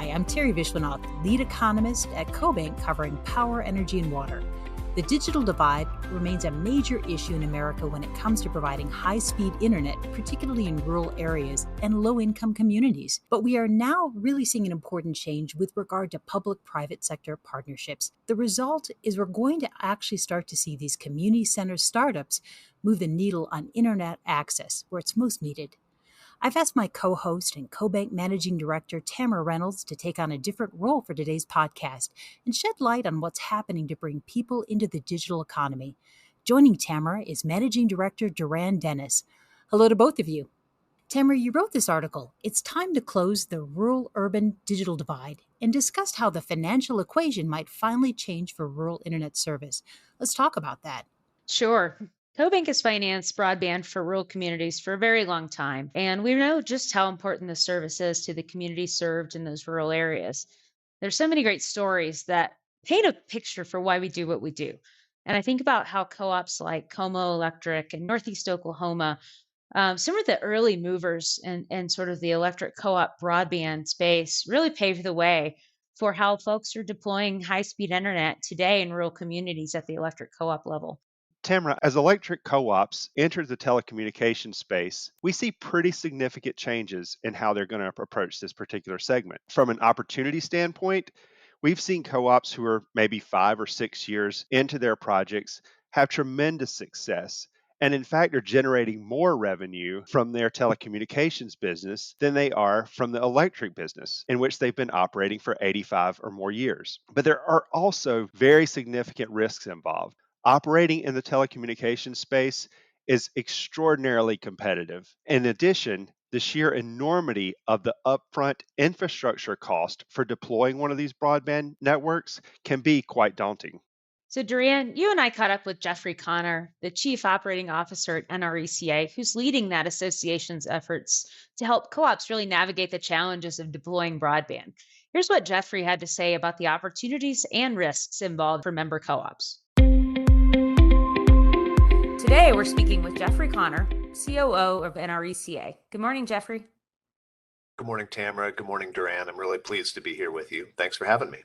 Hi, I'm Terry Vishwanath, lead economist at CoBank covering power, energy, and water. The digital divide remains a major issue in America when it comes to providing high-speed internet, particularly in rural areas and low-income communities. But we are now really seeing an important change with regard to public-private sector partnerships. The result is we're going to actually start to see these community center startups move the needle on internet access where it's most needed. I've asked my co-host and CoBank Managing Director, Tamra Reynolds, to take on a different role for today's podcast and shed light on what's happening to bring people into the digital economy. Joining Tamra is Managing Director Doran. Hello to both of you. Tamra, you wrote this article, "It's Time to Close the Rural-Urban Digital Divide," and discussed how the financial equation might finally change for rural internet service. Let's talk about that. Sure. CoBank has financed broadband for rural communities for a very long time, and we know just how important this service is to the communities served in those rural areas. There's so many great stories that paint a picture for why we do what we do. And I think about how co-ops like Como Electric and Northeast Oklahoma, some of the early movers and sort of the electric co-op broadband space really paved the way for how folks are deploying high-speed internet today in rural communities at the electric co-op level. Tamra, as electric co-ops enter the telecommunications space, we see pretty significant changes in how they're going to approach this particular segment. From an opportunity standpoint, we've seen co-ops who are maybe 5 or 6 years into their projects have tremendous success, and in fact are generating more revenue from their telecommunications business than they are from the electric business, in which they've been operating for 85 or more years. But there are also very significant risks involved. Operating in the telecommunications space is extraordinarily competitive. In addition, the sheer enormity of the upfront infrastructure cost for deploying one of these broadband networks can be quite daunting. So, Doran, you and I caught up with Jeffrey Connor, the Chief Operating Officer at NRECA, who's leading that association's efforts to help co-ops really navigate the challenges of deploying broadband. Here's what Jeffrey had to say about the opportunities and risks involved for member co-ops. Today, we're speaking with Jeffrey Connor, COO of NRECA. Good morning, Jeffrey. Good morning, Tamra. Good morning, Doran. I'm really pleased to be here with you. Thanks for having me.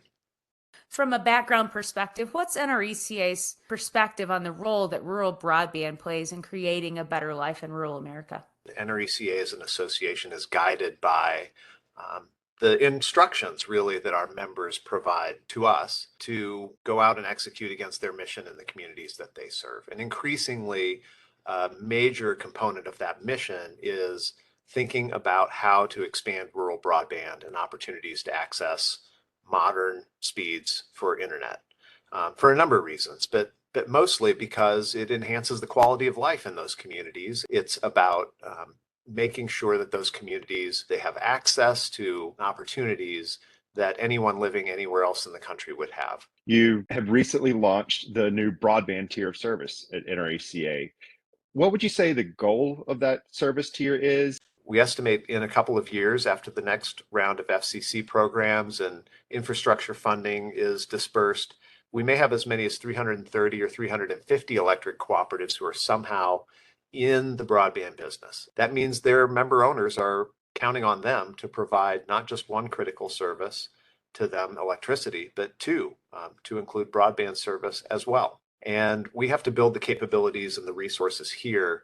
From a background perspective, what's NRECA's perspective on the role that rural broadband plays in creating a better life in rural America? NRECA as an association is guided by the instructions really that our members provide to us to go out and execute against their mission in the communities that they serve. And increasingly, a major component of that mission is thinking about how to expand rural broadband and opportunities to access modern speeds for internet for a number of reasons, but mostly because it enhances the quality of life in those communities. It's about making sure that those communities, they have access to opportunities that anyone living anywhere else in the country would have. You have recently launched the new broadband tier of service at NRECA. What would you say the goal of that service tier is? We estimate in a couple of years after the next round of FCC programs and infrastructure funding is dispersed, we may have as many as 330 or 350 electric cooperatives who are somehow in the broadband business. That means their member owners are counting on them to provide not just one critical service to them, electricity, but two, to include broadband service as well. And we have to build the capabilities and the resources here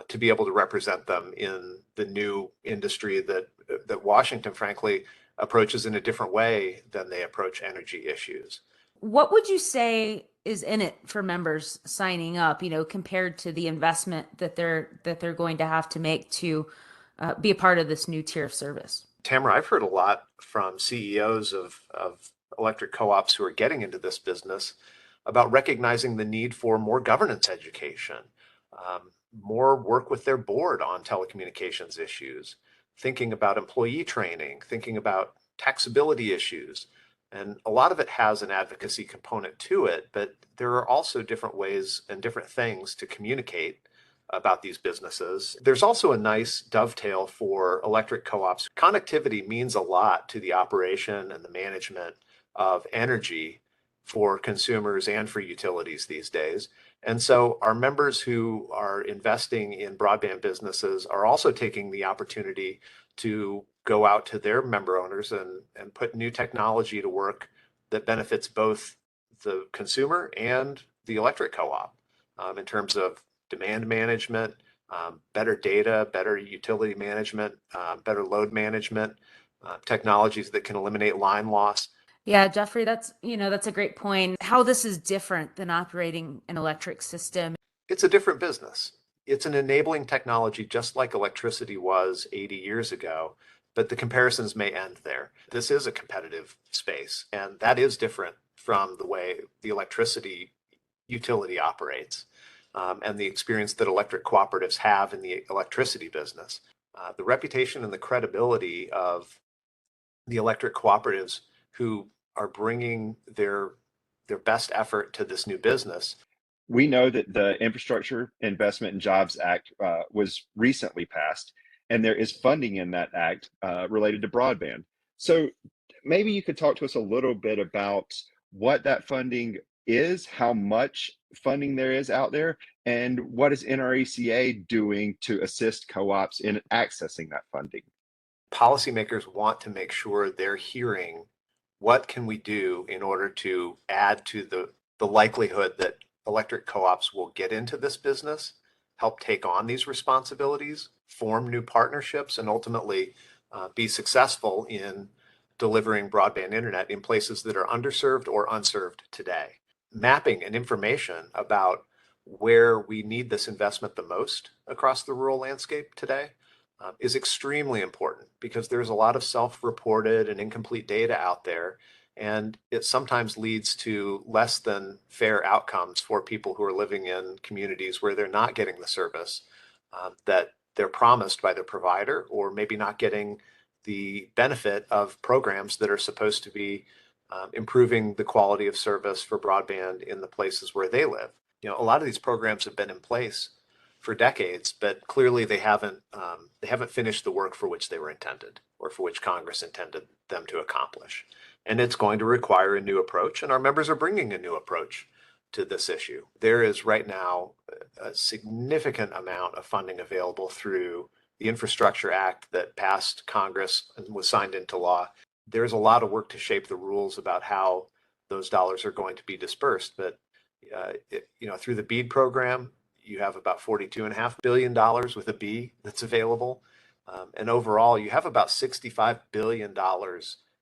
to be able to represent them in the new industry that Washington, frankly, approaches in a different way than they approach energy issues. What would you say is in it for members signing up, compared to the investment that they're going to have to make to be a part of this new tier of service? Tamra, I've heard a lot from CEOs of electric co-ops who are getting into this business about recognizing the need for more governance education, more work with their board on telecommunications issues, thinking about employee training, thinking about taxability issues. And a lot of it has an advocacy component to it, but there are also different ways and different things to communicate about these businesses. There's also a nice dovetail for electric co-ops. Connectivity means a lot to the operation and the management of energy for consumers and for utilities these days. And so our members who are investing in broadband businesses are also taking the opportunity to go out to their member owners and put new technology to work that benefits both the consumer and the electric co-op in terms of demand management, better data, better utility management, better load management, technologies that can eliminate line loss. Yeah, Jeffrey, that's a great point. How this is different than operating an electric system. It's a different business. It's an enabling technology just like electricity was 80 years ago, but the comparisons may end there. This is a competitive space, and that is different from the way the electricity utility operates and the experience that electric cooperatives have in the electricity business. The reputation and the credibility of the electric cooperatives who are bringing their best effort to this new business. We know that the Infrastructure Investment and Jobs Act was recently passed, and there is funding in that act related to broadband. So maybe you could talk to us a little bit about what that funding is, how much funding there is out there, and what is NRECA doing to assist co-ops in accessing that funding? Policymakers want to make sure they're hearing what can we do in order to add to the likelihood that electric co-ops will get into this business, help take on these responsibilities, form new partnerships, and ultimately be successful in delivering broadband internet in places that are underserved or unserved today. Mapping and information about where we need this investment the most across the rural landscape today is extremely important because there's a lot of self-reported and incomplete data out there, and it sometimes leads to less than fair outcomes for people who are living in communities where they're not getting the service that they're promised by their provider, or maybe not getting the benefit of programs that are supposed to be improving the quality of service for broadband in the places where they live. You know, a lot of these programs have been in place for decades, but clearly they haven't finished the work for which they were intended, or for which Congress intended them to accomplish. And it's going to require a new approach, and our members are bringing a new approach to this issue. There is right now a significant amount of funding available through the Infrastructure Act that passed Congress and was signed into law. There's a lot of work to shape the rules about how those dollars are going to be dispersed, but through the BEAD program, you have about $42.5 billion with a B that's available. And overall, you have about $65 billion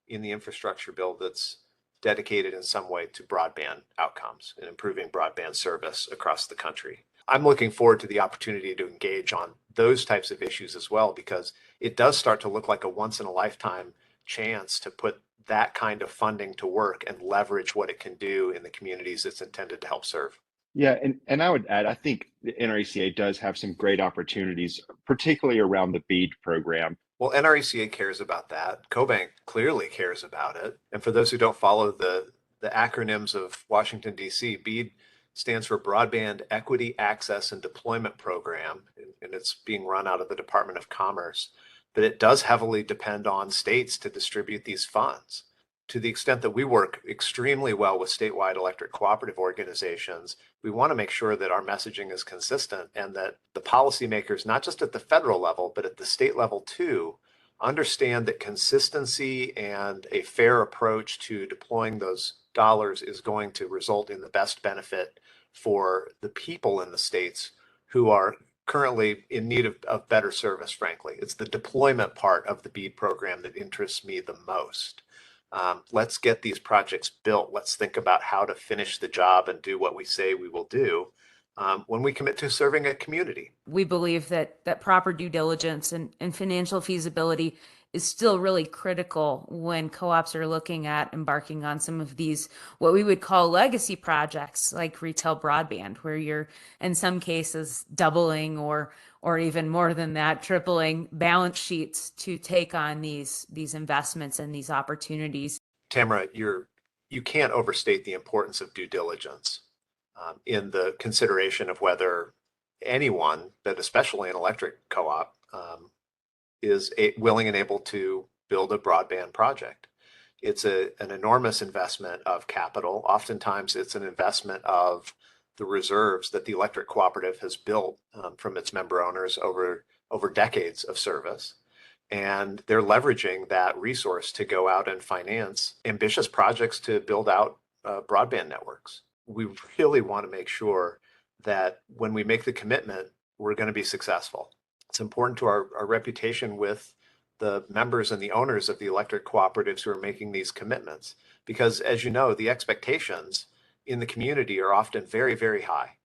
in the infrastructure bill that's dedicated in some way to broadband outcomes and improving broadband service across the country. I'm looking forward to the opportunity to engage on those types of issues as well, because it does start to look like a once in a lifetime chance to put that kind of funding to work and leverage what it can do in the communities it's intended to help serve. Yeah, and I would add, I think the NRECA does have some great opportunities, particularly around the BEAD program. Well, NRECA cares about that. CoBank clearly cares about it. And for those who don't follow the acronyms of Washington, D.C., BEAD stands for Broadband Equity, Access, and Deployment Program, and it's being run out of the Department of Commerce. But it does heavily depend on states to distribute these funds. To the extent that we work extremely well with statewide electric cooperative organizations, we want to make sure that our messaging is consistent and that the policymakers, not just at the federal level, but at the state level too, understand that consistency and a fair approach to deploying those dollars is going to result in the best benefit for the people in the states who are currently in need of better service, frankly. It's the deployment part of the BEAD program that interests me the most. Let's get these projects built. Let's think about how to finish the job and do what we say we will do when we commit to serving a community. We believe that proper due diligence and financial feasibility is still really critical when co-ops are looking at embarking on some of these, what we would call legacy projects like retail broadband, where you're in some cases doubling or even more than that, tripling balance sheets to take on these investments and these opportunities. Tamra, you can't overstate the importance of due diligence in the consideration of whether anyone, but especially an electric co-op, is willing and able to build a broadband project. It's an enormous investment of capital. Oftentimes it's an investment of the reserves that the electric cooperative has built from its member owners over decades of service. And they're leveraging that resource to go out and finance ambitious projects to build out broadband networks. We really want to make sure that when we make the commitment, we're going to be successful. It's important to our reputation with the members and the owners of the electric cooperatives who are making these commitments. Because as you know, the expectations in the community are often very, very high.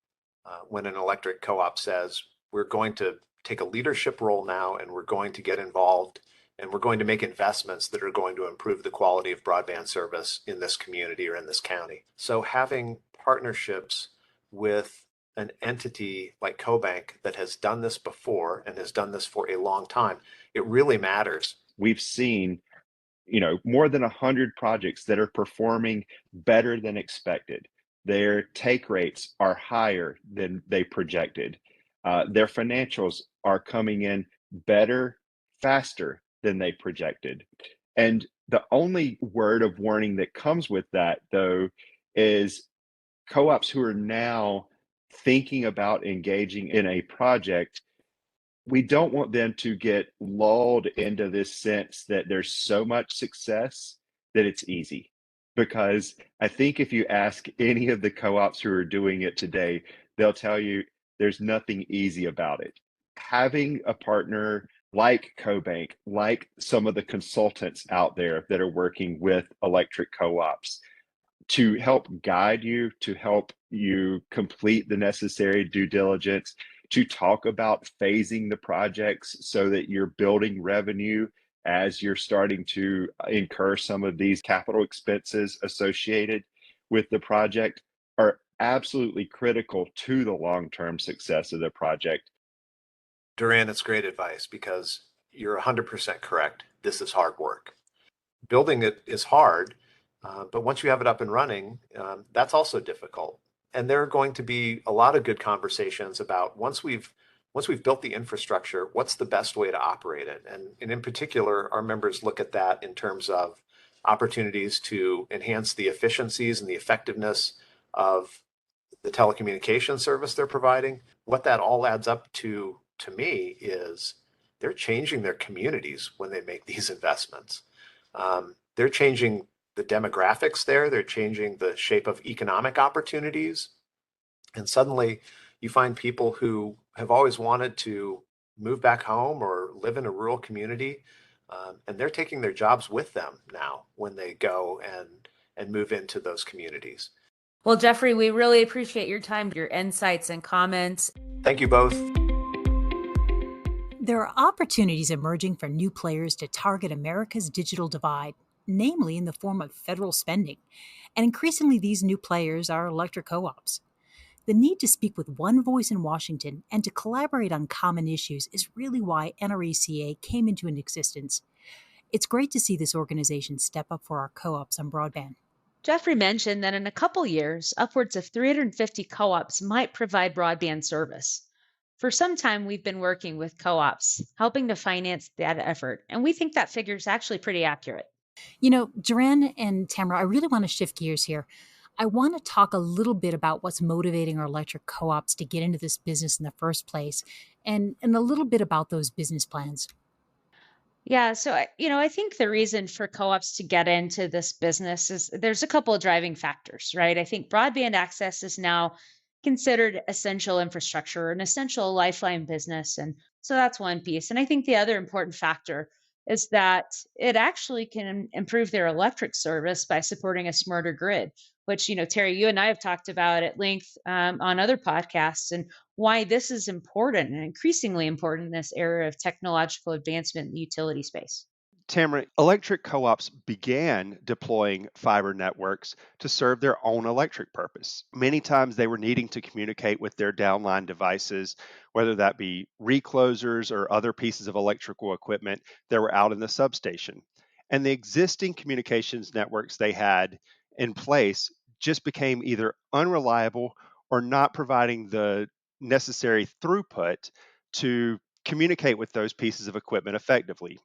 When an electric co-op says, we're going to take a leadership role now and we're going to get involved and we're going to make investments that are going to improve the quality of broadband service in this community or in this county. So having partnerships with an entity like CoBank that has done this before and has done this for a long time, it really matters. We've seen, more than 100 projects that are performing better than expected. Their take rates are higher than they projected. Their financials are coming in better, faster than they projected. And the only word of warning that comes with that, though, is co-ops who are now thinking about engaging in a project, we don't want them to get lulled into this sense that there's so much success that it's easy. Because I think if you ask any of the co-ops who are doing it today, they'll tell you there's nothing easy about it. Having a partner like CoBank, like some of the consultants out there that are working with electric co-ops, to help guide you, to help you complete the necessary due diligence, to talk about phasing the projects so that you're building revenue as you're starting to incur some of these capital expenses associated with the project, are absolutely critical to the long-term success of the project. Doran, it's great advice because you're 100% correct. This is hard work. Building it is hard, but once you have it up and running, that's also difficult. And there are going to be a lot of good conversations about once we've built the infrastructure, what's the best way to operate it? And in particular, our members look at that in terms of opportunities to enhance the efficiencies and the effectiveness of the telecommunication service they're providing. What that all adds up to me is they're changing their communities when they make these investments. They're changing the demographics there. They're changing the shape of economic opportunities. And suddenly you find people who have always wanted to move back home or live in a rural community, and they're taking their jobs with them now when they go and move into those communities. Well, Jeffrey, we really appreciate your time, your insights and comments. Thank you both. There are opportunities emerging for new players to target America's digital divide, namely in the form of federal spending. And increasingly, these new players are electric co-ops. The need to speak with one voice in Washington and to collaborate on common issues is really why NRECA came into existence. It's great to see this organization step up for our co-ops on broadband. Jeffrey mentioned that in a couple years, upwards of 350 co-ops might provide broadband service. For some time, we've been working with co-ops, helping to finance that effort, and we think that figure is actually pretty accurate. Doran and Tamra, I really want to shift gears here. I want to talk a little bit about what's motivating our electric co-ops to get into this business in the first place, and a little bit about those business plans. Yeah, so I think the reason for co-ops to get into this business is there's a couple of driving factors, right? I think broadband access is now considered essential infrastructure, an essential lifeline business, and so that's one piece. And I think the other important factor is that it actually can improve their electric service by supporting a smarter grid, which Terry, you and I have talked about at length on other podcasts, and why this is important and increasingly important in this era of technological advancement in the utility space. Tamra, electric co-ops began deploying fiber networks to serve their own electric purpose. Many times they were needing to communicate with their downline devices, whether that be reclosers or other pieces of electrical equipment that were out in the substation. And the existing communications networks they had in place just became either unreliable or not providing the necessary throughput to communicate with those pieces of equipment effectively.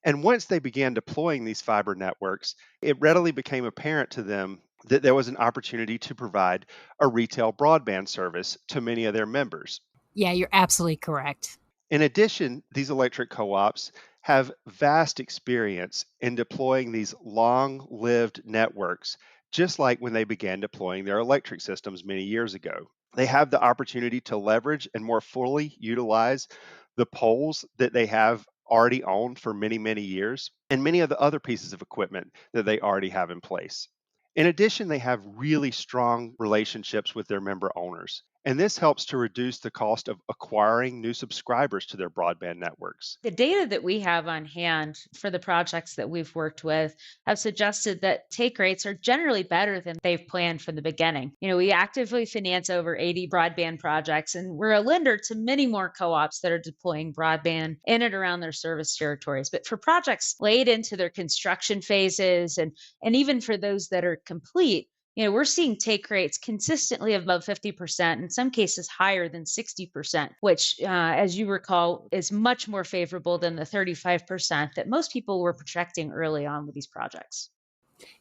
And once they began deploying these fiber networks, it readily became apparent to them that there was an opportunity to provide a retail broadband service to many of their members. Yeah, you're absolutely correct. In addition, these electric co ops have vast experience in deploying these long lived networks, just like when they began deploying their electric systems many years ago. They have the opportunity to leverage and more fully utilize the poles that they have already owned for many, many years and many of the other pieces of equipment that they already have in place. In addition, they have really strong relationships with their member owners, and this helps to reduce the cost of acquiring new subscribers to their broadband networks. The data that we have on hand for the projects that we've worked with have suggested that take rates are generally better than they've planned from the beginning. We actively finance over 80 broadband projects, and we're a lender to many more co ops that are deploying broadband in and around their service territories. But for projects late into their construction phases and even for those that are complete, we're seeing take rates consistently above 50%, in some cases higher than 60%, which, as you recall, is much more favorable than the 35% that most people were projecting early on with these projects.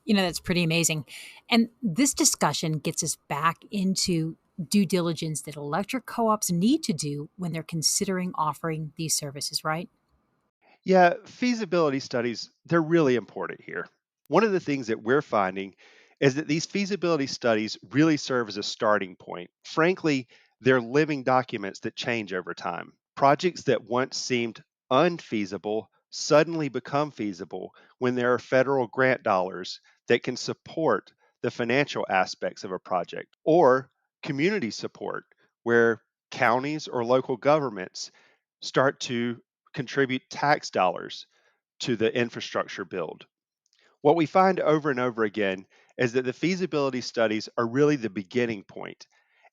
That's pretty amazing. And this discussion gets us back into due diligence that electric co-ops need to do when they're considering offering these services, right? Yeah, feasibility studies, they're really important here. One of the things that we're finding is that these feasibility studies really serve as a starting point. Frankly, they're living documents that change over time. Projects that once seemed unfeasible suddenly become feasible when there are federal grant dollars that can support the financial aspects of a project, or community support, where counties or local governments start to contribute tax dollars to the infrastructure build. What we find over and over again is that the feasibility studies are really the beginning point,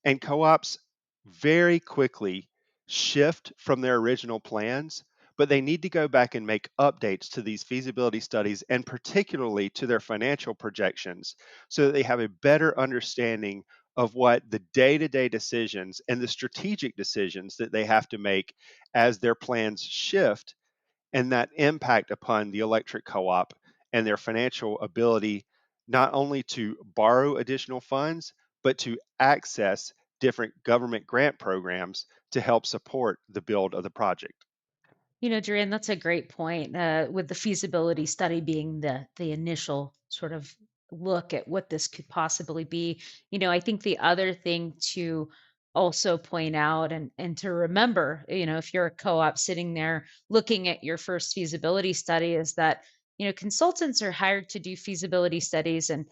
and co ops very quickly shift from their original plans, but they need to go back and make updates to these feasibility studies and particularly to their financial projections so that they have a better understanding of what the day to day decisions and the strategic decisions that they have to make as their plans shift and that impact upon the electric co-op and their financial ability not only to borrow additional funds but to access different government grant programs to help support the build of the project. Duran, that's a great point. With the feasibility study being the initial sort of look at what this could possibly be. I think the other thing to also point out and to remember, if you're a co-op sitting there looking at your first feasibility study, is that consultants are hired to do feasibility studies, and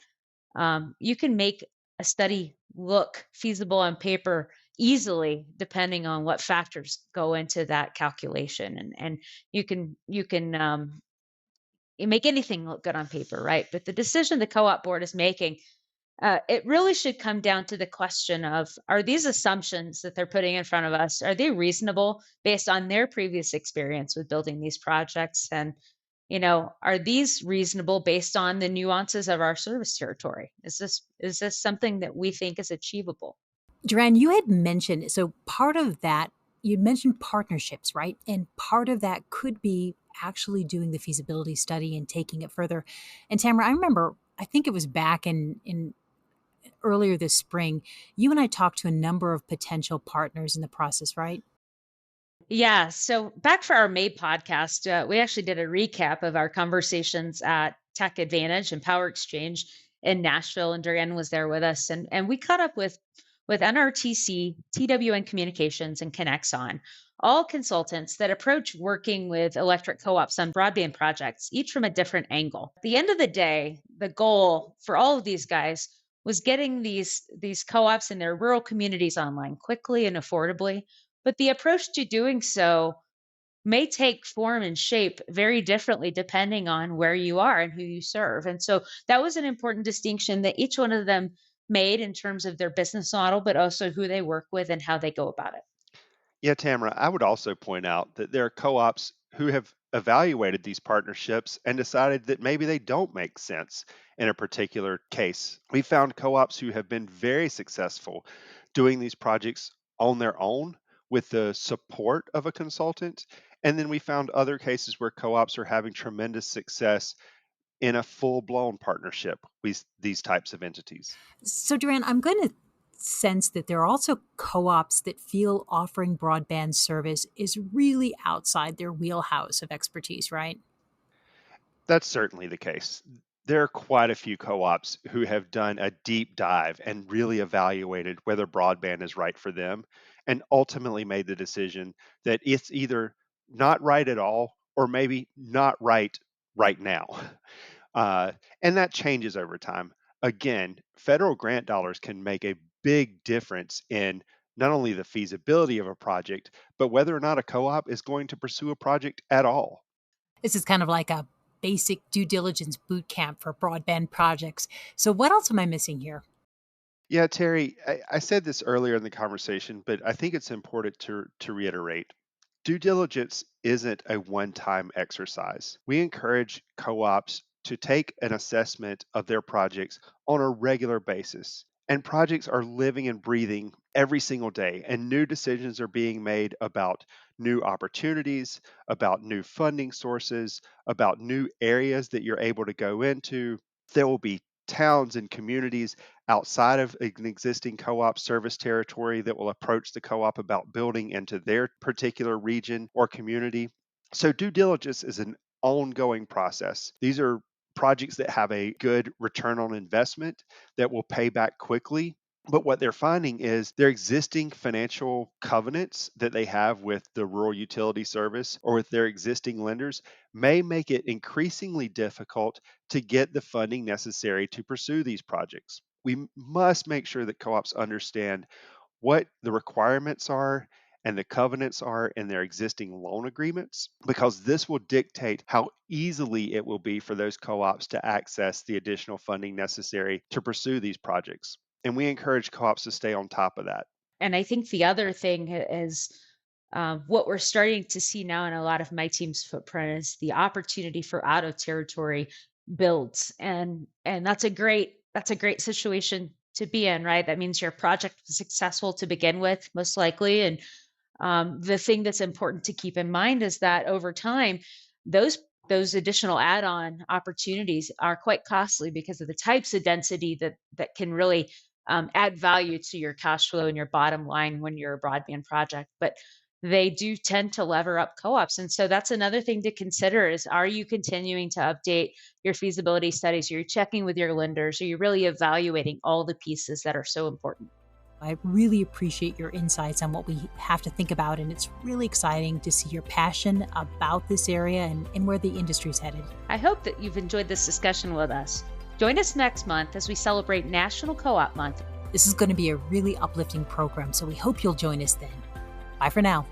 you can make a study look feasible on paper easily depending on what factors go into that calculation, and you can you make anything look good on paper, right? But the decision the co-op board is making, it really should come down to the question of, are these assumptions that they're putting in front of us, are they reasonable based on their previous experience with building these projects? And are these reasonable based on the nuances of our service territory? Is this something that we think is achievable? Doran, you had mentioned, so part of that, you'd mentioned partnerships, right? And part of that could be actually doing the feasibility study and taking it further. And Tamra, I remember, I think it was back in earlier this spring, you and I talked to a number of potential partners in the process, right? Yeah. So back for our May podcast, we actually did a recap of our conversations at Tech Advantage and Power Exchange in Nashville, and Doran was there with us, and we caught up with NRTC, TWN Communications, and Connexon, all consultants that approach working with electric co-ops on broadband projects, each from a different angle. At the end of the day, the goal for all of these guys was getting these co-ops in their rural communities online quickly and affordably, but the approach to doing so may take form and shape very differently depending on where you are and who you serve. And so that was an important distinction that each one of them made in terms of their business model, but also who they work with and how they go about it. Yeah, Tamara, I would also point out that there are co ops who have evaluated these partnerships and decided that maybe they don't make sense in a particular case. We found co ops who have been very successful doing these projects on their own with the support of a consultant. And then we found other cases where co ops are having tremendous success in a full blown partnership with these types of entities. So, Doran, I'm going to sense that there are also co-ops that feel offering broadband service is really outside their wheelhouse of expertise, right? That's certainly the case. There are quite a few co ops who have done a deep dive and really evaluated whether broadband is right for them and ultimately made the decision that it's either not right at all or maybe not right now. Uh, and that changes over time. Again, federal grant dollars can make a big difference in not only the feasibility of a project, but whether or not a co op is going to pursue a project at all. This is kind of like a basic due diligence boot camp for broadband projects. So what else am I missing here? Yeah, Terry, I said this earlier in the conversation, but I think it's important to reiterate. Due diligence isn't a one time exercise. We encourage co ops to take an assessment of their projects on a regular basis. And projects are living and breathing every single day, and new decisions are being made about new opportunities, about new funding sources, about new areas that you're able to go into. There will be towns and communities outside of an existing co op service territory that will approach the co op about building into their particular region or community. So, due diligence is an ongoing process. These are projects that have a good return on investment that will pay back quickly. But what they're finding is their existing financial covenants that they have with the rural utility service or with their existing lenders may make it increasingly difficult to get the funding necessary to pursue these projects. We must make sure that co ops understand what the requirements are and the covenants are in their existing loan agreements, because this will dictate how easily it will be for those co ops to access the additional funding necessary to pursue these projects. And we encourage co ops to stay on top of that. And I think the other thing is what we're starting to see now in a lot of my team's footprint is the opportunity for out of territory builds, and that's a great situation to be in, right? That means your project was successful to begin with, most likely, and the thing that's important to keep in mind is that over time, those those additional add-on opportunities are quite costly because of the types of density that can really add value to your cash flow and your bottom line when you're a broadband project. But they do tend to lever up co-ops, and so that's another thing to consider: is are you continuing to update your feasibility studies? Are you checking with your lenders? Are you really evaluating all the pieces that are so important? I really appreciate your insights on what we have to think about, and it's really exciting to see your passion about this area and where the industry's headed. I hope that you've enjoyed this discussion with us. Join us next month as we celebrate National Co-op Month. This is going to be a really uplifting program, so we hope you'll join us then. Bye for now.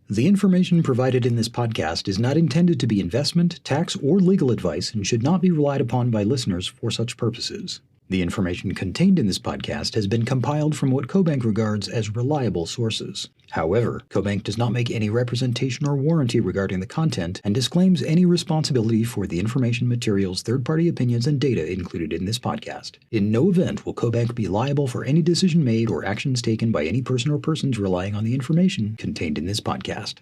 The information provided in this podcast is not intended to be investment, tax, or legal advice and should not be relied upon by listeners for such purposes. The information contained in this podcast has been compiled from what CoBank regards as reliable sources. However, CoBank does not make any representation or warranty regarding the content and disclaims any responsibility for the information, materials, third-party opinions, and data included in this podcast. In no event will CoBank be liable for any decision made or actions taken by any person or persons relying on the information contained in this podcast.